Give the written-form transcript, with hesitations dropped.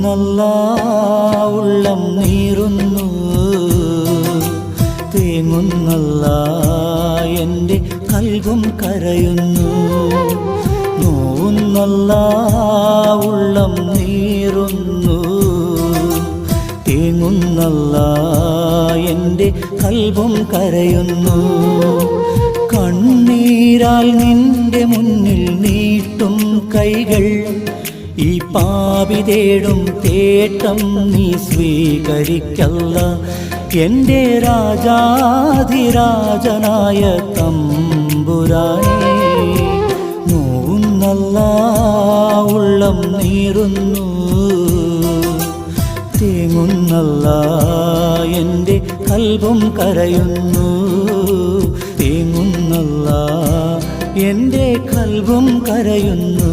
തേങ്ങുന്നല്ലാ ഉള്ളം നീറുന്നു, തേങ്ങുന്നല്ലാ എൻ്റെ കൽബും കരയുന്നു. നോവുന്നല്ലാ ഉള്ളം നീറുന്നു, തേങ്ങുന്നല്ലാ എൻ്റെ കൽബും കരയുന്നു. കണ്ണീരാൽ നിന്റെ മുന്നിൽ നീട്ടും കൈകൾ, ഈ പാപി തേടും തേട്ടം നീ സ്വീകരിക്കല്ല. എൻ്റെ രാജാധിരാജനായ തമ്പുരാനേ, നോവുന്നല്ലാ ഉള്ളം നീറുന്നു, തേങ്ങുന്നല്ലാ എൻ്റെ കൽബും കരയുന്നു. തേങ്ങുന്നല്ലാ എൻ്റെ കൽബും കരയുന്നു.